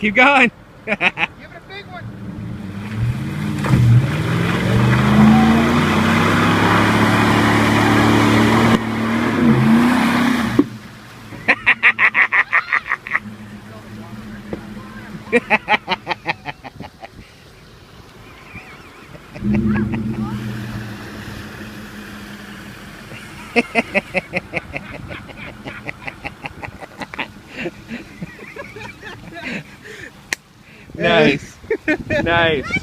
Keep going. Give it a big one. Nice. Nice. Hey,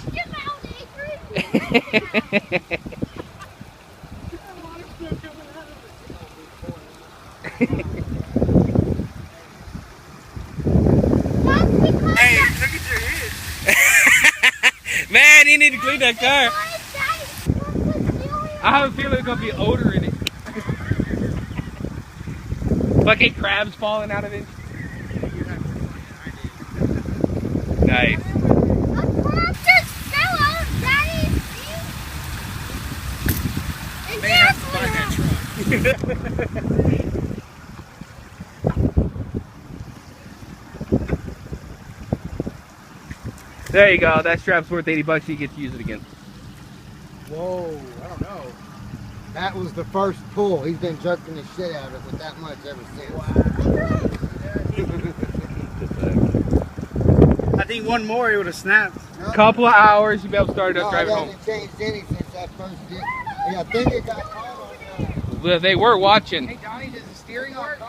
look at your head. Man, you need to clean that car. I have a feeling there's gonna be odor in it. Fucking crabs falling out of it. Nice. May have to buy that truck. There you go. That strap's worth $80. You get to use it again. Whoa, I don't know. That was the first pull. He's been jerking the shit out of it with that much ever since. I think one more, it would have snapped. Couple of hours, you'll be able to start it up No, driving it home. hasn't changed any since that first did. Yeah, I think it got caught on They were watching. Hey, Donnie, does the steering work?